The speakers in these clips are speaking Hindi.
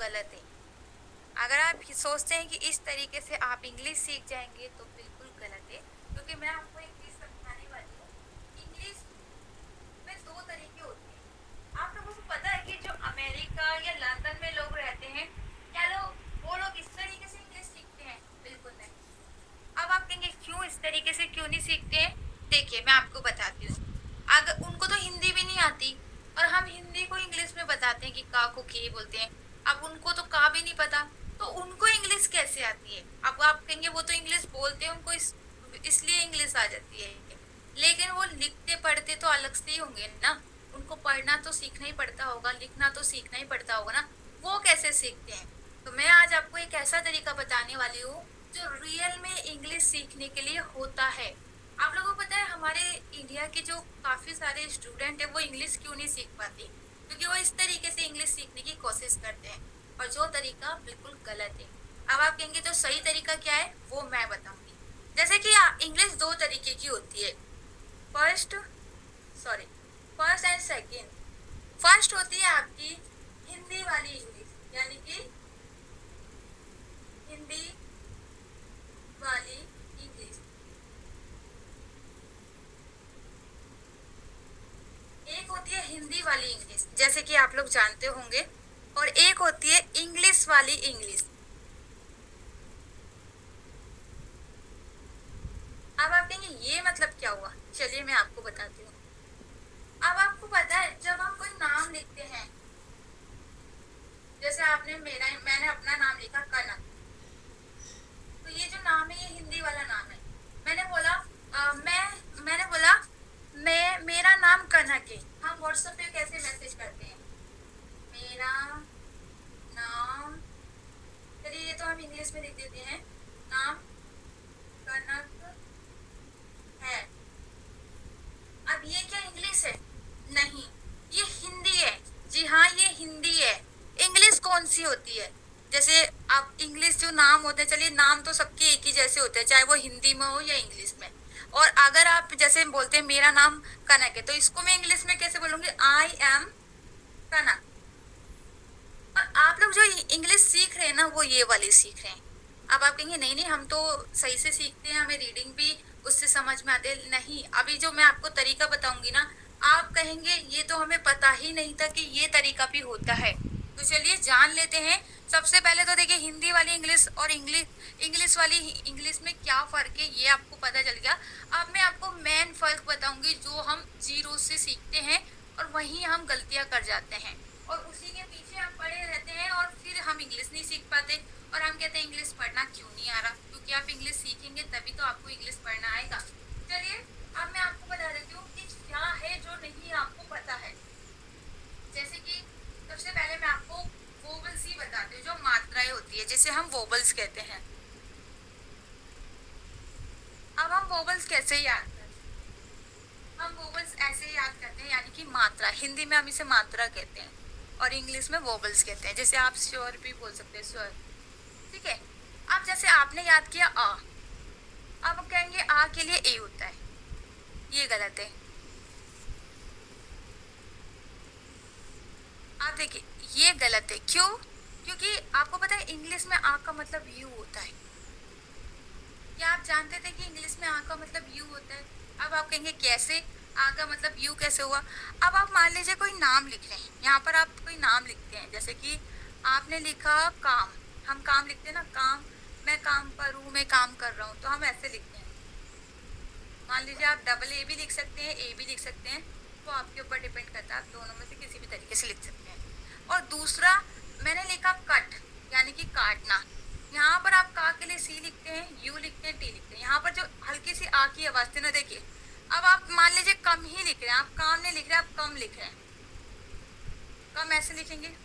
गलत है। अगर आप सोचते हैं कि इस तरीके से आप इंग्लिश सीख जाएंगे तो बिल्कुल गलत है, क्योंकि मैं आपको एक चीज समझाने वाली हूँ। इंग्लिश में दो तरीके होते हैं। आप लोगों को पता है कि जो अमेरिका या लंदन में लोग रहते हैं, क्या वो लोग इस तरीके से इंग्लिश सीखते हैं? बिल्कुल नहीं। अब आप कहेंगे क्यों इस तरीके से क्यों नहीं सीखते हैं? देखिए मैं आपको बताती हूँ। अगर उनको तो हिंदी भी नहीं आती और हम हिंदी को इंग्लिश में बताते हैं कि का को के बोलते हैं। अब उनको तो का भी नहीं पता, तो उनको इंग्लिश कैसे आती है? अब आप कहेंगे वो तो इंग्लिश बोलते हैं, उनको इसलिए इंग्लिश आ जाती है। लेकिन वो लिखते पढ़ते तो अलग से ही होंगे ना। उनको पढ़ना तो सीखना ही पड़ता होगा, लिखना तो सीखना ही पड़ता होगा ना। वो कैसे सीखते हैं? तो मैं आज आपको एक ऐसा तरीका बताने वाली हूँ जो रियल में इंग्लिश सीखने के लिए होता है। आप लोगों को पता है हमारे इंडिया के जो काफी सारे स्टूडेंट है वो इंग्लिश क्यों नहीं सीख पाते? क्योंकि वो इस तरीके से इंग्लिश सीखने की कोशिश करते हैं और जो तरीका बिल्कुल गलत है। अब आप कहेंगे तो सही तरीका क्या है, वो मैं बताऊंगी। जैसे कि इंग्लिश दो तरीके की होती है, first first and second. First होती है आपकी हिंदी वाली इंग्लिश, यानी कि हिंदी वाली इंग्लिश। एक होती है हिंदी वाली इंग्लिश, जैसे कि आप लोग जानते होंगे, और एक होती है इंग्लिश वाली इंग्लिश। अब आप कहेंगे ये मतलब क्या हुआ? चलिए मैं आपको बताती हूँ। अब आपको पता है जब हम कोई नाम लिखते हैं, जैसे मैंने अपना नाम लिखा कनक, तो ये जो नाम है ये हिंदी वाला नाम है। मैंने बोला मेरा नाम कनक है। हम व्हाट्सएप पे कैसे मैसेज करते हैं? मेरा नाम, चलिए ये तो हम इंग्लिश में लिख देते हैं, नाम कनक है। अब ये क्या इंग्लिश है? नहीं, ये हिंदी है। जी हाँ, ये हिंदी है। इंग्लिश कौन सी होती है? जैसे आप इंग्लिश जो नाम होते हैं, चलिए नाम तो सबके एक ही जैसे होते हैं, चाहे वो हिंदी में हो या इंग्लिश में। और अगर आप जैसे बोलते हैं मेरा नाम कनक है, तो इसको मैं इंग्लिश में कैसे बोलूंगी? आई एम कनक। और आप लोग जो इंग्लिश सीख रहे हैं ना, वो ये वाली सीख रहे हैं। अब आप कहेंगे नहीं नहीं, हम तो सही से सीखते हैं, हमें रीडिंग भी उससे समझ में आते। नहीं, अभी जो मैं आपको तरीका बताऊंगी ना, आप कहेंगे ये तो हमें पता ही नहीं था कि ये तरीका भी होता है। तो चलिए जान लेते हैं। सबसे पहले तो देखिए हिंदी वाली इंग्लिश और इंग्लिश वाली इंग्लिश में क्या फर्क है ये आपको पता चल गया। अब मैं आपको मेन फर्क बताऊंगी जो हम जीरो से सीखते हैं और वहीं हम गलतियां कर जाते हैं और उसी के पीछे हम पड़े रहते हैं और फिर हम इंग्लिश नहीं सीख पाते और हम कहते हैं इंग्लिश पढ़ना क्यों नहीं आ रहा, क्योंकि आप इंग्लिश सीखेंगे तभी तो आपको इंग्लिश पढ़ना आएगा। चलिए अब मैं आपको बता देती हूँ कि क्या है जो नहीं आपको पता है। जैसे कि सबसे पहले मैं आपको वोबल्स ही बताती हूँ, जो मात्राएं होती है जिसे हम वोबल्स कहते हैं। अब हम वोबल्स कैसे याद करते हैं? हम वोबल्स ऐसे याद करते हैं, यानी कि मात्रा, हिंदी में हम इसे मात्रा कहते हैं और इंग्लिश में वोबल्स कहते हैं। जैसे आप स्वर भी बोल सकते हैं, स्वर, ठीक है। अब जैसे आपने याद किया आ, अब हम कहेंगे आ के लिए ए होता है, ये गलत है। आप देखिए ये गलत है, क्यों? क्योंकि आपको पता है इंग्लिश में आ का मतलब यू होता है। क्या आप जानते थे कि इंग्लिश में आ का मतलब यू होता है? अब आप कहेंगे कैसे आ का मतलब यू कैसे हुआ? अब आप मान लीजिए कोई नाम लिख रहे हैं, यहाँ पर आप कोई नाम लिखते हैं, जैसे कि आपने लिखा काम, हम काम लिखते हैं ना, काम, मैं काम पर हूँ, मैं काम कर रहा हूँ, तो हम ऐसे लिखते हैं। मान लीजिए आप डबल ए भी लिख सकते हैं, ए भी लिख सकते हैं, वो आपके ऊपर डिपेंड करता है, आप दोनों में से किसी भी तरीके से लिख सकते हैं। और दूसरा मैंने लिखा कट, यानी कि काटना, यहाँ पर आप का के लिए सी लिखते हैं, यू लिखते हैं, टी लिखते हैं। यहाँ पर जो हल्की सी आ की आवाज थी ना, देखिए। अब आप मान लीजिए कम ही लिख रहे हैं, आप काम नहीं लिख रहे, आप कम लिख रहे हैं, कम ऐसे लिखेंगे।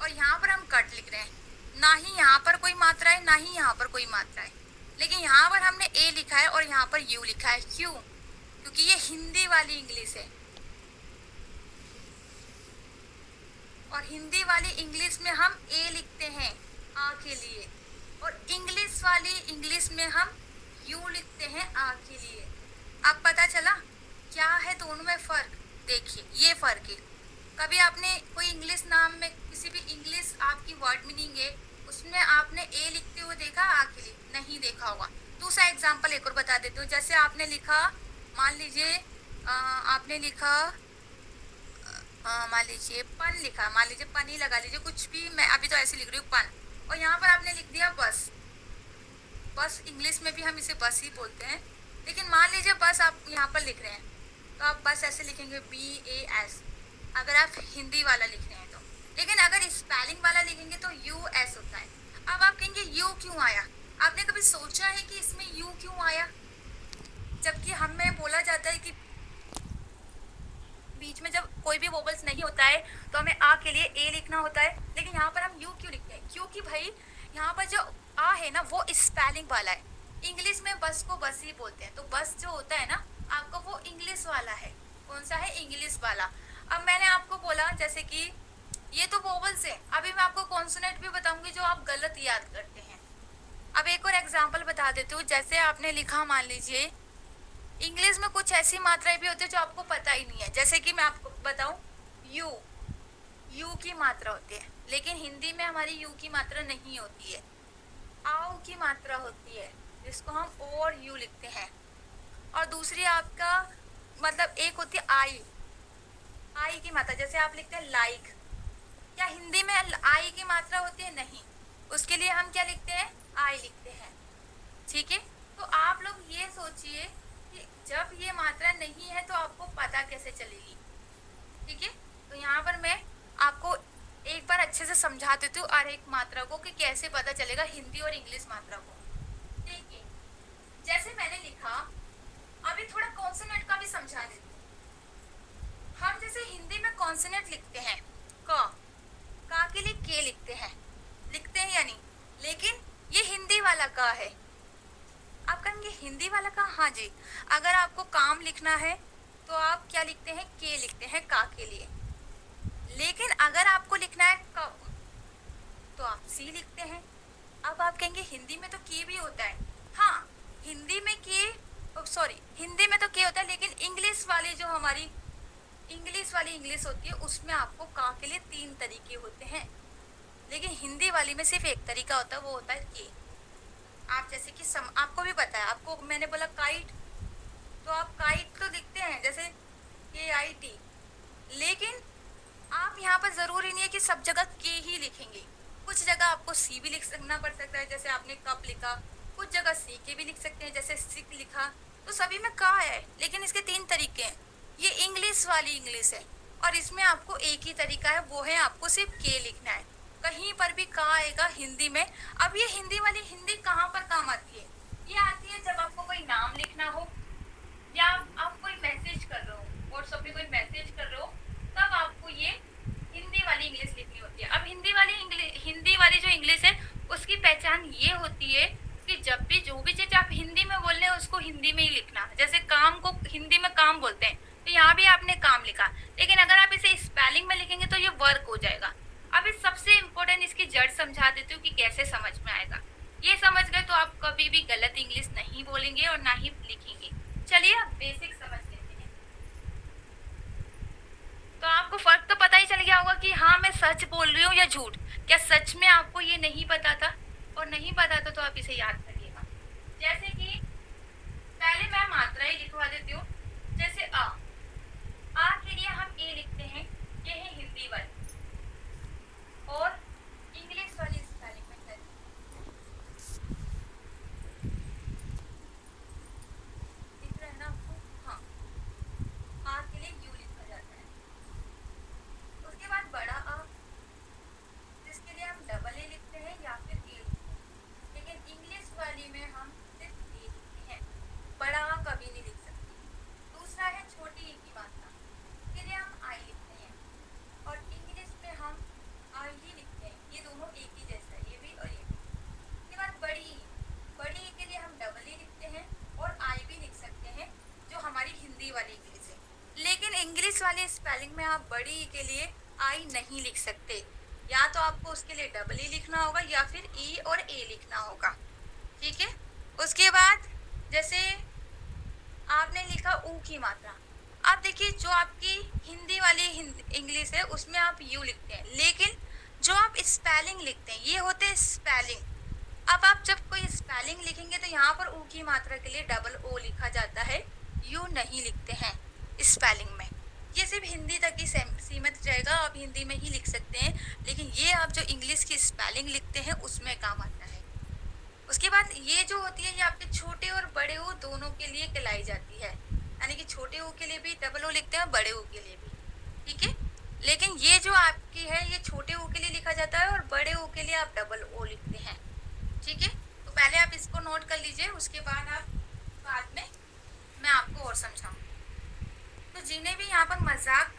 और यहाँ पर हम कट लिख रहे हैं, ना ही यहाँ पर कोई मात्रा है ना ही यहाँ पर कोई मात्रा है, लेकिन यहाँ पर हमने ए लिखा है और यहाँ पर यू लिखा है। क्यों? क्योंकि ये हिंदी वाली इंग्लिश है और हिंदी वाली इंग्लिश में हम ए लिखते हैं आ के लिए, और इंग्लिश वाली इंग्लिश में हम यू लिखते हैं आ के लिए। अब पता चला क्या है दोनों में फर्क? देखिए ये फर्क है। कभी आपने कोई इंग्लिश नाम में, किसी भी इंग्लिश ए लिखते हुए देखा आ के लिए? नहीं देखा होगा। दूसरा एग्जाम्पल एक और बता देती हूँ। जैसे आपने लिखा, मान लीजिए आपने लिखा, मान लीजिए पन लिखा, मान लीजिए पन ही लगा लीजिए, कुछ भी, मैं अभी तो ऐसे लिख रही हूँ पन, और यहाँ पर आपने लिख दिया बस। बस इंग्लिश में भी हम इसे बस ही बोलते हैं, लेकिन मान लीजिए बस आप यहाँ पर लिख रहे हैं तो आप बस ऐसे लिखेंगे BAS, अगर आप हिंदी वाला लिख रहे हैं तो। लेकिन अगर स्पेलिंग वाला लिखेंगे तो US होता है। अब आप कहेंगे यू क्यों आया? आपने कभी सोचा है कि इसमें यू क्यों आया? जबकि हमें बोला जाता है कि बीच में जब कोई भी वोवल्स नहीं होता है तो हमें आ के लिए ए लिखना होता है, लेकिन यहाँ पर हम यू क्यों लिखते हैं? क्योंकि भाई यहाँ पर जो आ है ना वो स्पेलिंग वाला है। इंग्लिश में बस को बस ही बोलते हैं, तो बस जो होता है ना आपका वो इंग्लिश वाला है। कौन सा है? इंग्लिश वाला। अब मैंने आपको बोला जैसे कि ये तो वोवल्स है, अभी मैं आपको कॉन्सोनेंट भी बताऊंगी जो आप गलत याद करते हैं। अब एक और एग्जाम्पल बता देती हूँ। जैसे आपने लिखा, मान लीजिए इंग्लिश में कुछ ऐसी मात्राएं भी होती है जो आपको पता ही नहीं है। जैसे कि मैं आपको बताऊं, यू की मात्रा होती है, लेकिन हिंदी में हमारी यू की मात्रा नहीं होती है, आओ की मात्रा होती है, जिसको हम ओ और यू लिखते हैं। और दूसरी आपका मतलब एक होती है आई की मात्रा, जैसे आप लिखते हैं लाइक, क्या हिंदी में आई की मात्रा होती है? नहीं, उसके लिए हम क्या लिखते हैं? आई लिखते हैं। ठीक है, तो आप लोग ये सोचिए कि जब ये मात्रा नहीं है तो आपको पता कैसे चलेगी? ठीक है, तो यहाँ पर मैं आपको एक बार अच्छे से समझा देती हूँ हर एक मात्रा को कि कैसे पता चलेगा हिंदी और इंग्लिश मात्रा को। ठीक है, जैसे मैंने लिखा, अभी थोड़ा कॉन्सोनेंट का भी समझा देती हूँ। हम जैसे हिंदी में कॉन्सोनेंट लिखते हैं, का के लिए के लिखते हैं या नहीं? लेकिन ये हिंदी वाला का है। आप कहेंगे हिंदी वाला का? हाँ जी, अगर आपको काम लिखना है तो आप क्या लिखते हैं? के लिखते हैं का के लिए। लेकिन अगर आपको लिखना है क तो आप सी लिखते हैं। अब आप कहेंगे हिंदी में तो के भी होता है। हाँ, हिंदी में तो के होता है, लेकिन इंग्लिश वाली जो हमारी इंग्लिश होती है उसमें आपको का के लिए 3 तरीके होते हैं, लेकिन हिंदी वाली में सिर्फ एक तरीका होता है, वो होता है के। आप जैसे कि आपको भी पता है, आपको मैंने बोला काइट, तो आप काइट तो लिखते हैं जैसे KIT, लेकिन आप यहाँ पर ज़रूरी नहीं है कि सब जगह के ही लिखेंगे। कुछ जगह आपको सी भी लिखना पड़ सकता है, जैसे आपने कप लिखा, कुछ जगह सी के भी लिख सकते हैं, जैसे सिक लिखा, तो सभी में का है, लेकिन इसके 3 तरीके हैं। ये इंग्लिश वाली इंग्लिश है और इसमें आपको एक ही तरीका है, वो है आपको सिर्फ के लिखना है। कहीं पर भी का आएगा हिंदी में। अब ये हिंदी वाली हिंदी कहाँ पर काम आती है? ये आती है जब आपको कोई नाम लिखना हो या आप कोई मैसेज कर रहे हो, व्हाट्सएप पे कोई मैसेज कर रहे हो, तब आपको ये हिंदी वाली इंग्लिश लिखनी होती है। अब हिंदी वाली जो इंग्लिश है उसकी पहचान ये होती है कि जब भी जो भी चीज आप हिंदी में बोल रहे हो उसको हिंदी में ही लिखना। जैसे काम को हिंदी में काम बोलते हैं, तो यहाँ भी आपने काम लिखा, लेकिन अगर आप इसे स्पेलिंग में लिखेंगे तो ये वर्क हो जाएगा। अब इस सबसे इम्पोर्टेंट इसकी जड़ समझा देती हूँ कि कैसे समझ में आएगा। ये समझ गए तो आप कभी भी गलत इंग्लिश नहीं बोलेंगे और ना ही लिखेंगे। चलिए अब बेसिक समझ लेते हैं। तो आपको फर्क तो पता ही चल गया होगा कि हाँ मैं सच बोल रही हूँ या झूठ। क्या सच में आपको ये नहीं पता था? और नहीं पता था तो आप इसे याद करिएगा। जैसे कि पहले मैं मात्रा ही लिखवा देती हूँ। जैसे आ के लिए हम ए लिखते हैं, ये है हिंदी वाली, और इंग्लिश वाली स्पेलिंग में है। दिख रहा है ना आपको? हाँ, आ के लिए यू लिखा जाता है। उसके बाद बड़ा आ, जिसके लिए हम डबल ए लिखते हैं या फिर ए लिखते हैं, लेकिन इंग्लिश वाली में हम सिर्फ ए लिखते हैं, बड़ा आ कभी नहीं लिख सकते। दूसरा है छोटी ई की मात्रा, इसके लिए हम आई लिखते हैं, और इंग्लिश में हम आई ही लिखते हैं। ये दोनों एक ही जैसा है, ये भी और ये भी। उसके बाद बड़ी ई के लिए हम डबल ई लिखते हैं और आई भी लिख सकते हैं, जो हमारी हिंदी वाली इंग्लिश है। लेकिन इंग्लिश वाली स्पेलिंग में आप बड़ी ई के लिए आई नहीं लिख सकते, या तो आपको उसके लिए डबल ई लिखना होगा या फिर ई और ए लिखना होगा। ठीक है, उसके बाद जैसे आपने लिखा ऊ की मात्रा। अब देखिए जो आपकी हिंदी वाली इंग्लिश है उसमें आप यू लिखते हैं, लेकिन जो आप स्पेलिंग लिखते हैं ये होते हैं स्पेलिंग, अब आप जब कोई स्पेलिंग लिखेंगे तो यहाँ पर ऊ की मात्रा के लिए डबल ओ लिखा जाता है, यू नहीं लिखते हैं स्पेलिंग में। ये सिर्फ हिंदी तक ही सीमित रहेगा, आप हिंदी में ही लिख सकते हैं, लेकिन ये आप जो इंग्लिश की स्पेलिंग लिखते हैं उसमें काम आता है। उसके बाद ये जो होती है ये आपके छोटे और बड़े ओ दोनों के लिए कहलाई जाती है, यानी कि छोटे ओ के लिए भी डबल ओ लिखते हैं, बड़े ओ के लिए भी, ठीक है। लेकिन ये जो आपकी है ये छोटे ओ के लिए लिखा जाता है और बड़े ओ के लिए आप डबल ओ लिखते हैं, ठीक है। तो पहले आप इसको नोट कर लीजिए, उसके बाद आप बाद में मैं आपको और समझाऊँ। तो जिन्हें भी यहाँ पर मजाक